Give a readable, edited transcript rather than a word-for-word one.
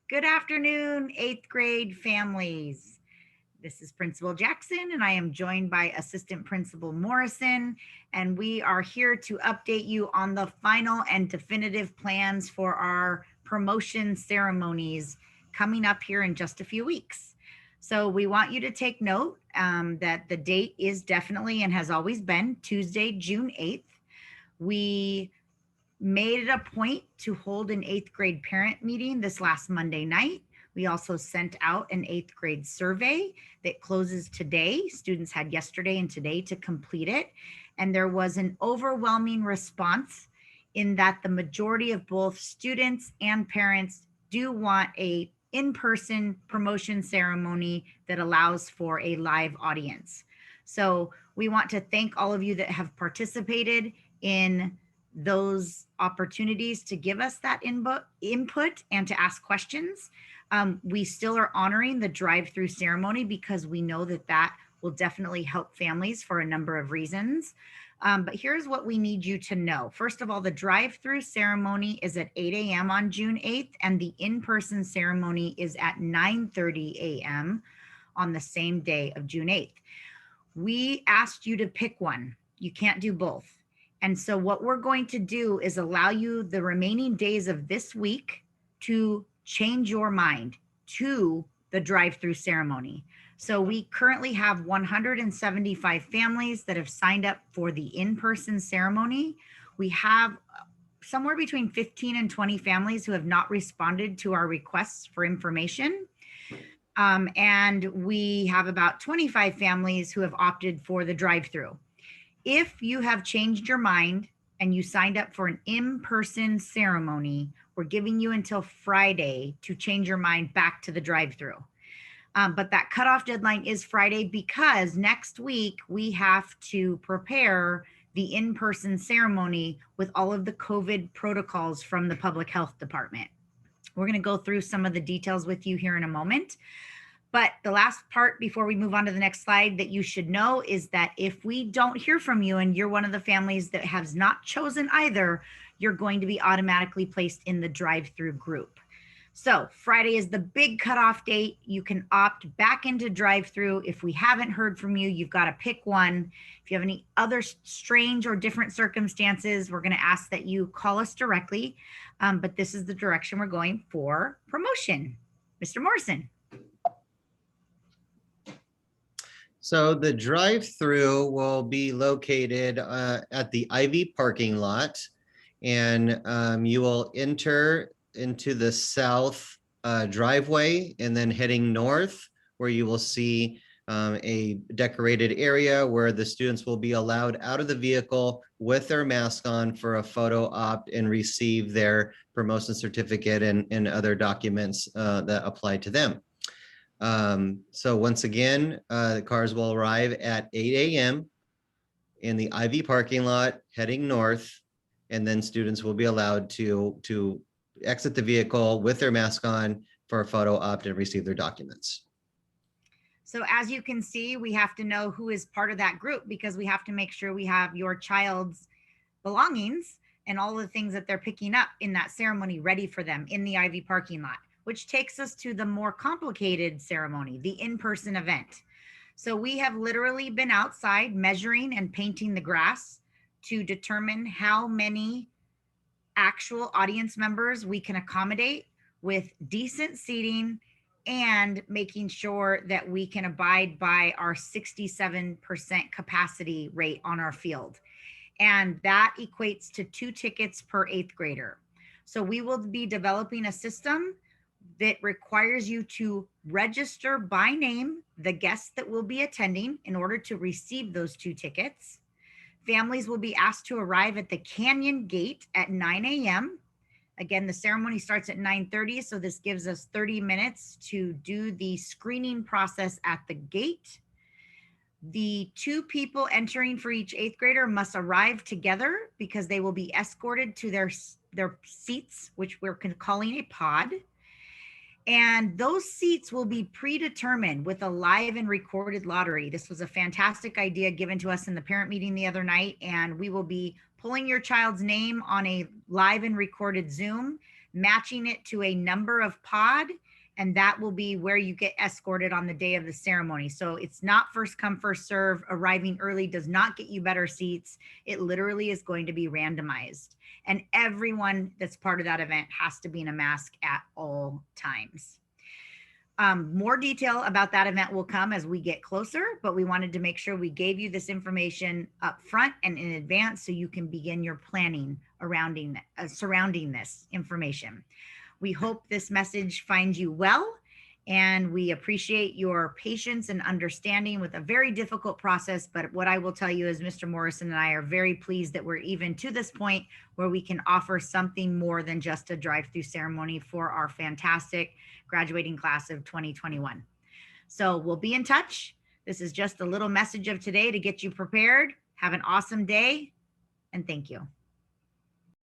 Good afternoon, eighth grade families. This is Principal Jackson, and I am joined by Assistant Principal Morrison, and we are here to update you on the final and definitive plans for our promotion ceremonies coming up here in just a few weeks. So we want you to take note that the date is definitely and has always been Tuesday, June 8th. We made it a point to hold an eighth grade parent meeting this last Monday night. We also sent out an eighth grade survey that closes today. Students had yesterday and today to complete it. And there was an overwhelming response in that the majority of both students and parents do want a in-person promotion ceremony that allows for a live audience. So we want to thank all of you that have participated in those opportunities to give us that input and to ask questions. We still are honoring the drive-through ceremony because we know that that will definitely help families for a number of reasons. But here's what we need you to know. First of all, the drive-through ceremony is at 8 a.m. on June 8th, and the in-person ceremony is at 9:30 a.m. on the same day of June 8th. We asked you to pick one. You can't do both. And so what we're going to do is allow you the remaining days of this week to change your mind to the drive-through ceremony. So we currently have 175 families that have signed up for the in-person ceremony. We have somewhere between 15 and 20 families who have not responded to our requests for information. And we have about 25 families who have opted for the drive-through. If you have changed your mind and you signed up for an in-person ceremony, we're giving you until Friday to change your mind back to the drive-through. But that cutoff deadline is Friday because next week we have to prepare the in-person ceremony with all of the COVID protocols from the public health department. We're going to go through some of the details with you here in a moment. But the last part before we move on to the next slide that you should know is that if we don't hear from you and you're one of the families that has not chosen either, you're going to be automatically placed in the drive-through group. So Friday is the big cutoff date. You can opt back into drive-through. If we haven't heard from you, you've got to pick one. If you have any other strange or different circumstances, we're going to ask that you call us directly. But this is the direction we're going for promotion. Mr. Morrison. So the drive-through will be located at the Ivy parking lot, and you will enter into the south driveway and then heading north, where you will see a decorated area where the students will be allowed out of the vehicle with their mask on for a photo op and receive their promotion certificate and other documents that apply to them. So once again, the cars will arrive at 8 a.m. in the Ivy parking lot heading north, and then students will be allowed to exit the vehicle with their mask on for a photo op and receive their documents. So as you can see, we have to know who is part of that group because we have to make sure we have your child's belongings and all the things that they're picking up in that ceremony ready for them in the Ivy parking lot, which takes us to the more complicated ceremony, the in-person event. So we have literally been outside measuring and painting the grass to determine how many actual audience members we can accommodate with decent seating and making sure that we can abide by our 67% capacity rate on our field. And that equates to 2 tickets per 8th grader. So we will be developing a system that requires you to register by name the guests that will be attending in order to receive those 2 tickets. Families will be asked to arrive at the Canyon Gate at 9 a.m. Again, the ceremony starts at 9:30, so this gives us 30 minutes to do the screening process at the gate. The 2 people entering for each 8th grader must arrive together because they will be escorted to their seats, which we're calling a pod. And those seats will be predetermined with a live and recorded lottery. This was a fantastic idea given to us in the parent meeting the other night, and we will be pulling your child's name on a live and recorded Zoom. matching it to a number of pod, and that will be where you get escorted on the day of the ceremony. So it's not first come, first serve. Arriving early does not get you better seats. It literally is going to be randomized. And everyone that's part of that event has to be in a mask at all times. More detail about that event will come as we get closer, but we wanted to make sure we gave you this information up front and in advance so you can begin your planning surrounding this information. We hope this message finds you well, and we appreciate your patience and understanding with a very difficult process. But what I will tell you is Mr. Morrison and I are very pleased that we're even to this point where we can offer something more than just a drive-through ceremony for our fantastic graduating class of 2021. So we'll be in touch. This is just a little message of today to get you prepared. Have an awesome day, and thank you.